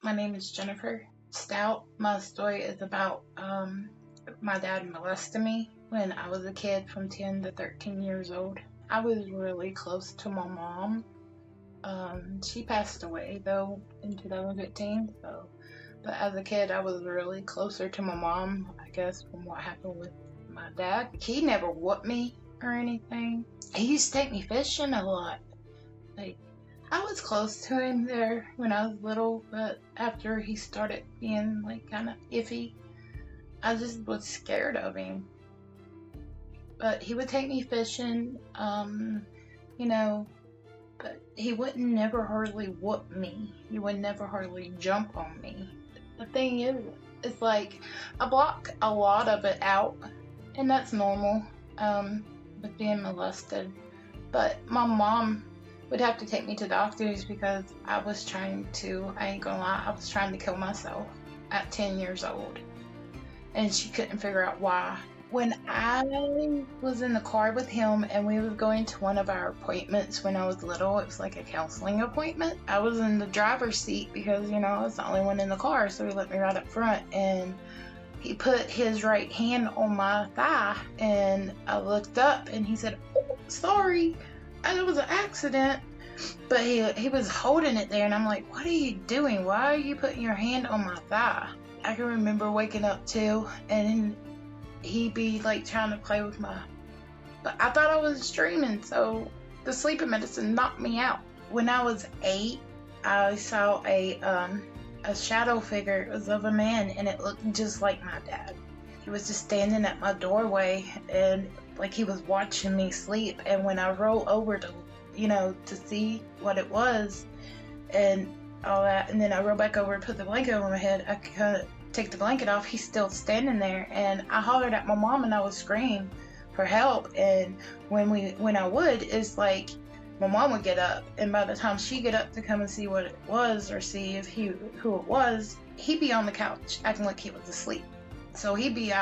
My name is Jennifer Stout. My story is about my dad molested me when I was a kid from 10 to 13 years old. I was really close to my mom. She passed away though in 2015. But as a kid, I was really closer to my mom, I guess, from what happened with my dad. He never whooped me or anything. He used to take me fishing a lot. Like, I was close to him there when I was little, but after he started being like kind of iffy, I just was scared of him. But he would take me fishing, but he would never hardly whoop me. He would never hardly jump on me. The thing is, it's like I block a lot of it out, and that's normal with being molested. But my mom would have to take me to doctors because I ain't gonna lie, I was trying to kill myself at 10 years old. And she couldn't figure out why. When I was in the car with him and we was going to one of our appointments when I was little, it was like a counseling appointment. I was in the driver's seat because, I was the only one in the car, so he let me right up front. And he put his right hand on my thigh and I looked up and he said, "Oh, sorry. It was an accident." But he was holding it there and I'm like, "What are you doing? Why are you putting your hand on my thigh?" I can remember waking up too and he'd be like trying to play with but I thought I was dreaming, so the sleeping medicine knocked me out. When I was 8, I saw a shadow figure. It was of a man and it looked just like my dad. He was just standing at my doorway and like he was watching me sleep. And when I rolled over to see what it was and all that, and then I rolled back over and put the blanket over my head, I couldn't take the blanket off. He's still standing there, and I hollered at my mom and I would scream for help. And when I would, it's like my mom would get up, and by the time she get up to come and see what it was or see if who it was, he'd be on the couch acting like he was asleep. So he'd be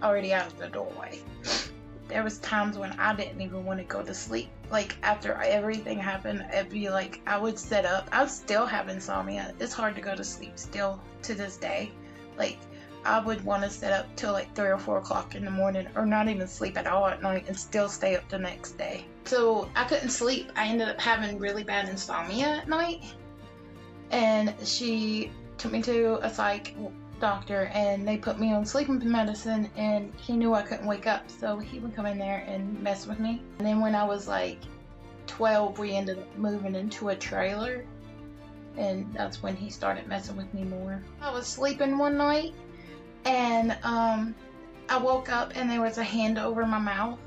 already out of the doorway. There was times when I didn't even want to go to sleep. Like after everything happened, it'd be like I would sit up. I still have insomnia. It's hard to go to sleep still to this day. Like I would want to sit up till like 3 or 4 o'clock in the morning, or not even sleep at all at night and still stay up the next day. So I couldn't sleep. I ended up having really bad insomnia at night, and she took me to a psych doctor and they put me on sleeping medicine, and he knew I couldn't wake up, so he would come in there and mess with me. And then when I was like 12, we ended up moving into a trailer, and that's when he started messing with me more. I was sleeping one night and I woke up and there was a hand over my mouth,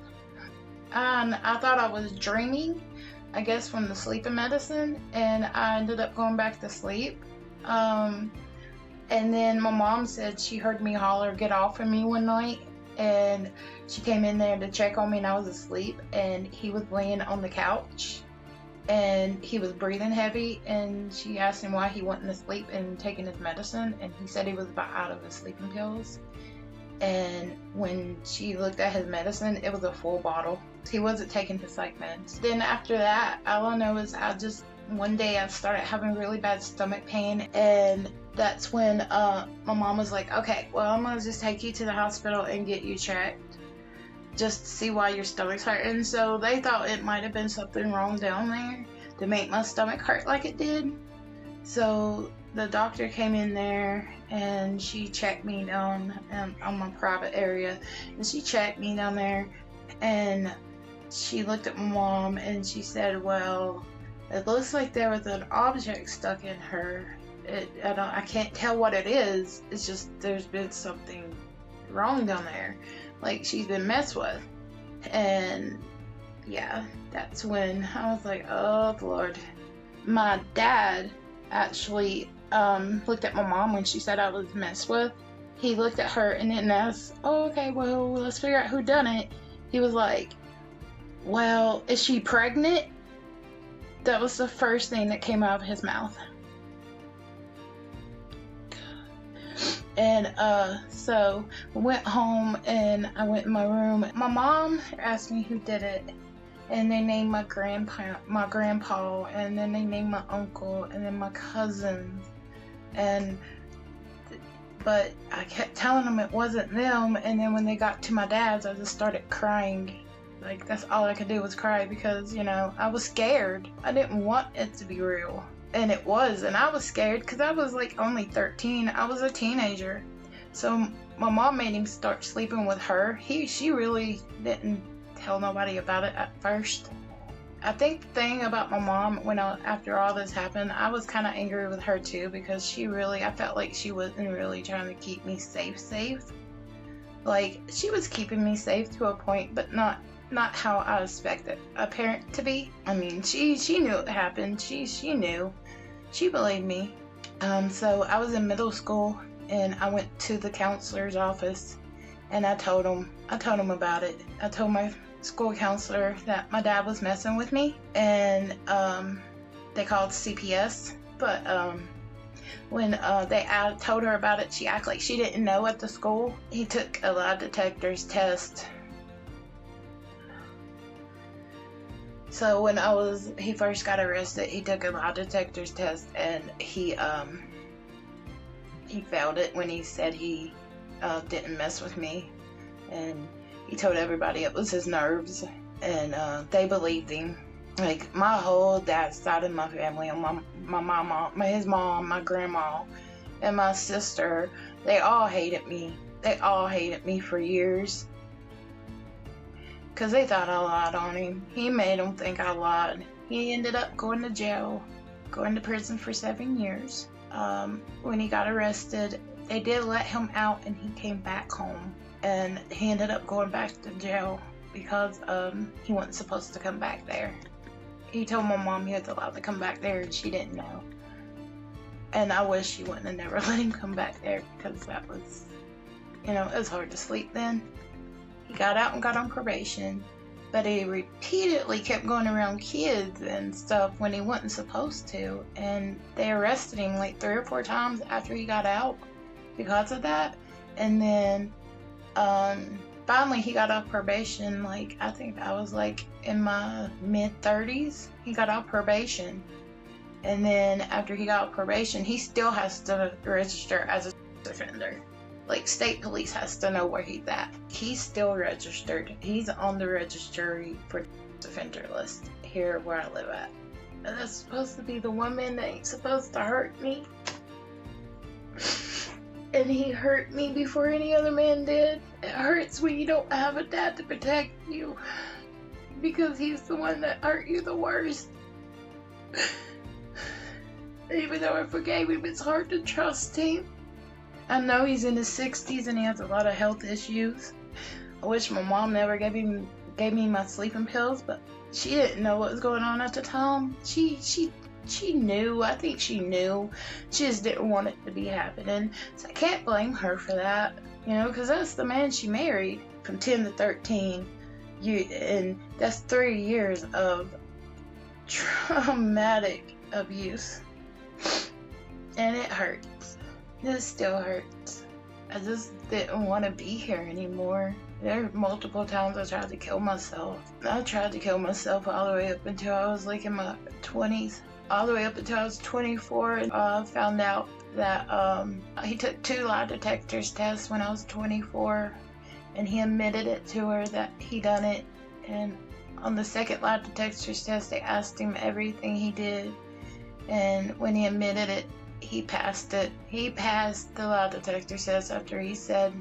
and I thought I was dreaming, I guess from the sleeping medicine, and I ended up going back to sleep. And then my mom said she heard me holler, "Get off of me," one night, and she came in there to check on me and I was asleep, and he was laying on the couch and he was breathing heavy, and she asked him why he wasn't asleep and taking his medicine, and he said he was about out of his sleeping pills. And when she looked at his medicine, it was a full bottle. He wasn't taking his psych meds. Then after that, all I know is one day I started having really bad stomach pain, and that's when my mom was like, "Okay, well, I'm gonna just take you to the hospital and get you checked just to see why your stomach's hurting." So they thought it might have been something wrong down there to make my stomach hurt like it did. So the doctor came in there and she checked me down on my private area, and she checked me down there, and she looked at my mom and she said, "Well, it looks like there was an object stuck in her. I can't tell what it is. It's just there's been something wrong down there. Like she's been messed with." And yeah, that's when I was like, "Oh Lord." My dad actually looked at my mom when she said I was messed with. He looked at her and didn't ask, "Oh, okay, well, let's figure out who done it." He was like, "Well, is she pregnant?" That was the first thing that came out of his mouth. And so I went home and I went in my room. My mom asked me who did it, and they named my grandpa, and then they named my uncle, and then my cousins. And but I kept telling them it wasn't them, and then when they got to my dad's, I just started crying. Like, that's all I could do was cry, because, you know, I was scared. I didn't want it to be real. And it was, and I was scared because I was like only 13. I was a teenager. So my mom made him start sleeping with her. She really didn't tell nobody about it at first. I think the thing about my mom, after all this happened, I was kind of angry with her too, because I felt like she wasn't really trying to keep me safe. Like, she was keeping me safe to a point, but not how I expected a parent to be. I mean, she knew it happened. She knew. She believed me. So I was in middle school, and I went to the counselor's office, and I told him about it. I told my school counselor that my dad was messing with me, and they called CPS. But when I told her about it, she acted like she didn't know at the school. He took a lie detector's test. So when he first got arrested, he took a lie detector's test, and he failed it when he said he didn't mess with me, and he told everybody it was his nerves, and they believed him. Like, my whole dad's side of my family, and my mama, his mom, my grandma, and my sister, they all hated me. They all hated me for years, because they thought I lied on him. He made them think I lied. He ended up going to prison for 7 years. When he got arrested, they did let him out, and he came back home. And he ended up going back to jail because he wasn't supposed to come back there. He told my mom he was allowed to come back there, and she didn't know. And I wish she wouldn't have never let him come back there, because that was, it was hard to sleep then. He got out and got on probation, but he repeatedly kept going around kids and stuff when he wasn't supposed to. And they arrested him like 3 or 4 times after he got out because of that. And then finally he got off probation. Like, I think I was like in my mid-30s. He got off probation, and then after he got off probation, he still has to register as a offender. Like, state police has to know where he's at. He's still registered. He's on the registry for offender list here where I live at. And that's supposed to be the one man that ain't supposed to hurt me. And he hurt me before any other man did. It hurts when you don't have a dad to protect you, because he's the one that hurt you the worst. Even though I forgave him, it's hard to trust him. I know he's in his 60s and he has a lot of health issues. I wish my mom never gave me my sleeping pills, but she didn't know what was going on at the time. She knew. I think she knew. She just didn't want it to be happening. So I can't blame her for that, because that's the man she married from 10 to 13. And that's 3 years of traumatic abuse. And it hurts. It still hurts. I just didn't want to be here anymore. There were multiple times I tried to kill myself. I tried to kill myself all the way up until I was like in my 20s. All the way up until I was 24. And I found out that he took 2 lie detectors tests when I was 24. And he admitted it to her that he done it. And on the second lie detectors test, they asked him everything he did. And when he admitted it, he passed it. He passed the lie detector test after he said,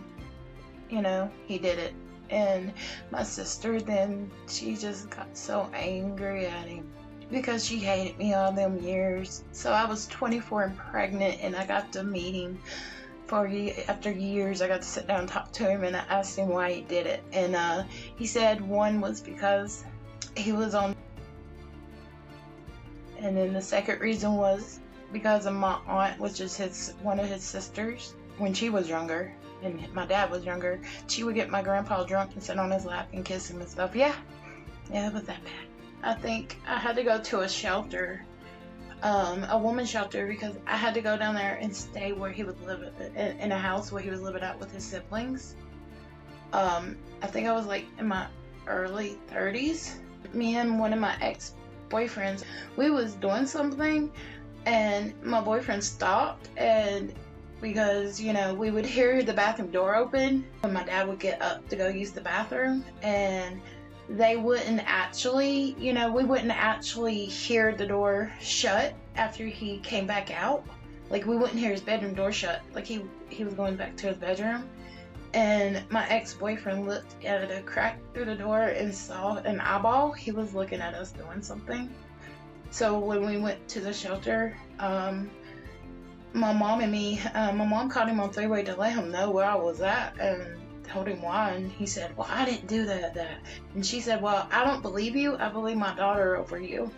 he did it. And my sister then, she just got so angry at him because she hated me all them years. So I was 24 and pregnant, and I got to meet him after years. I got to sit down and talk to him, and I asked him why he did it. And he said one was because he was on, and then the second reason was because of my aunt, which is one of his sisters. When she was younger and my dad was younger, she would get my grandpa drunk and sit on his lap and kiss him and stuff. Yeah, it was that bad. I think I had to go to a shelter, a woman's shelter, because I had to go down there and stay where he was living, in a house where he was living out with his siblings. I think I was like in my early 30s. Me and one of my ex-boyfriends, we was doing something And my boyfriend stopped, and because, we would hear the bathroom door open when my dad would get up to go use the bathroom, and they wouldn't actually, we wouldn't actually hear the door shut after he came back out. Like, we wouldn't hear his bedroom door shut. Like, he was going back to his bedroom. And my ex-boyfriend looked at a crack through the door and saw an eyeball. He was looking at us doing something. So when we went to the shelter, my mom called him on three-way to let him know where I was at and told him why. And he said, well, I didn't do that. And she said, well, I don't believe you. I believe my daughter over you.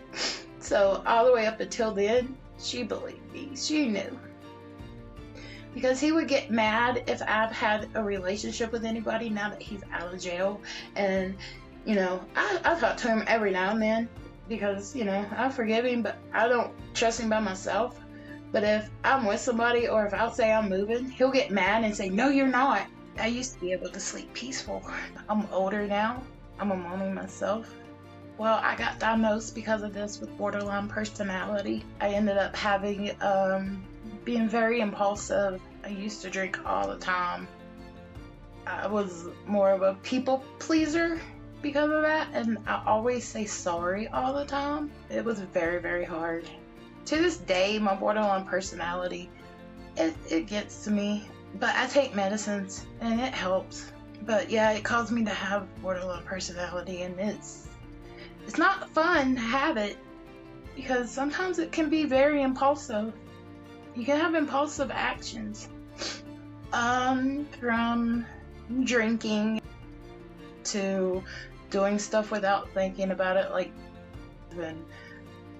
So all the way up until then, she believed me. She knew. Because he would get mad if I've had a relationship with anybody now that he's out of jail. And, I talk to him every now and then because, I forgive him, but I don't trust him by myself. But if I'm with somebody, or if I'll say I'm moving, he'll get mad and say, no, you're not. I used to be able to sleep peaceful. I'm older now. I'm a mommy myself. Well, I got diagnosed because of this with borderline personality. I ended up having, being very impulsive. I used to drink all the time. I was more of a people pleaser because of that, and I always say sorry all the time. It was very, very hard. To this day, my borderline personality, it gets to me. But I take medicines, and it helps. But yeah, it caused me to have borderline personality, and it's not fun to have it, because sometimes it can be very impulsive. You can have impulsive actions. From drinking to doing stuff without thinking about it, like,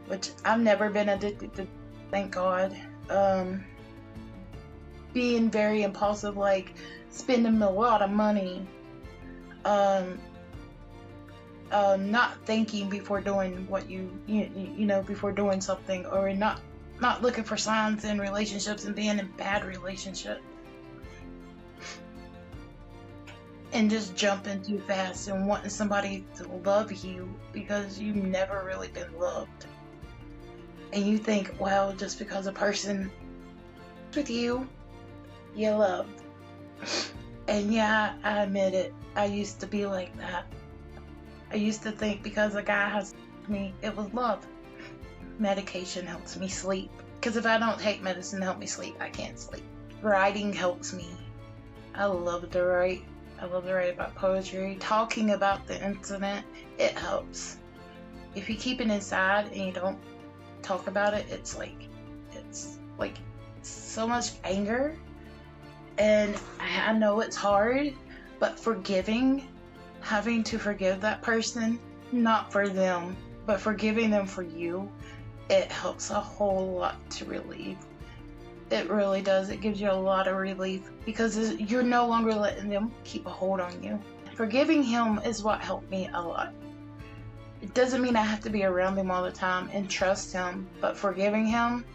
which I've never been addicted to, thank God. Being very impulsive, like spending a lot of money, not thinking before doing what before doing something, or not looking for signs in relationships and being in bad relationships, and just jumping too fast and wanting somebody to love you because you've never really been loved. And you think, well, just because a person is with you, you're loved. And yeah, I admit it. I used to be like that. I used to think because a guy has me, it was love. Medication helps me sleep. Because if I don't take medicine to help me sleep, I can't sleep. Writing helps me. I love to write. I love to write about poetry. Talking about the incident, it helps. If you keep it inside and you don't talk about it, it's like so much anger. And I know it's hard, but having to forgive that person, not for them, but forgiving them for you, it helps a whole lot to relieve. It really does. It gives you a lot of relief because you're no longer letting them keep a hold on you. Forgiving him is what helped me a lot. It doesn't mean I have to be around him all the time and trust him, but forgiving him,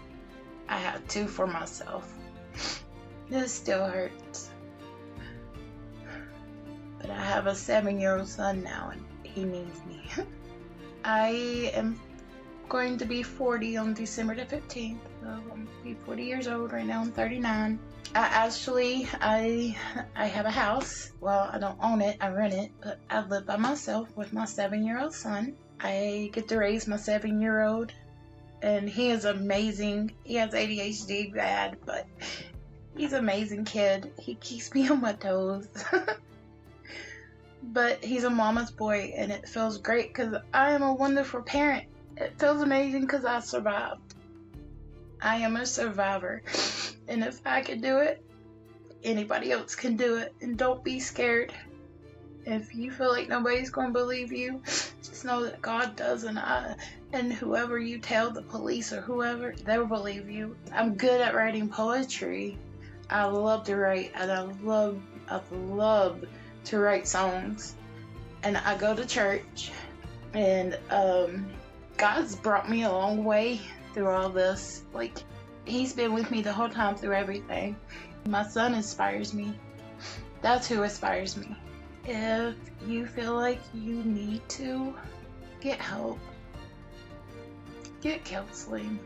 I had to for myself. This still hurts. But I have a 7-year-old son now, and he needs me. I am going to be 40 on December the 15th. So I'm be 40 years old right now. I'm 39. I have a house. Well, I don't own it. I rent it. But I live by myself with my 7-year-old son. I get to raise my 7-year-old. And he is amazing. He has ADHD bad, but he's an amazing kid. He keeps me on my toes. But he's a mama's boy, and it feels great because I am a wonderful parent. It feels amazing because I survived. I am a survivor. And if I can do it, anybody else can do it. And don't be scared. If you feel like nobody's going to believe you, just know that God does, and whoever you tell, the police or whoever, they'll believe you. I'm good at writing poetry. I love to write, and I love to write songs. And I go to church, and God's brought me a long way through all this. Like, he's been with me the whole time through everything. My son inspires me. That's who inspires me. If you feel like you need to get help, get counseling.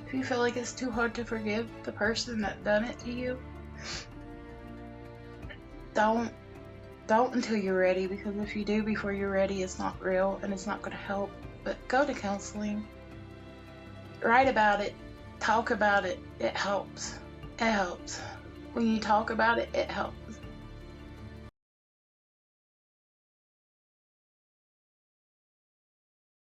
If you feel like it's too hard to forgive the person that done it to you, don't until you're ready, because if you do before you're ready, it's not real and it's not going to help. But go to counseling. Write about it. Talk about it. It helps. It helps. When you talk about it, it helps.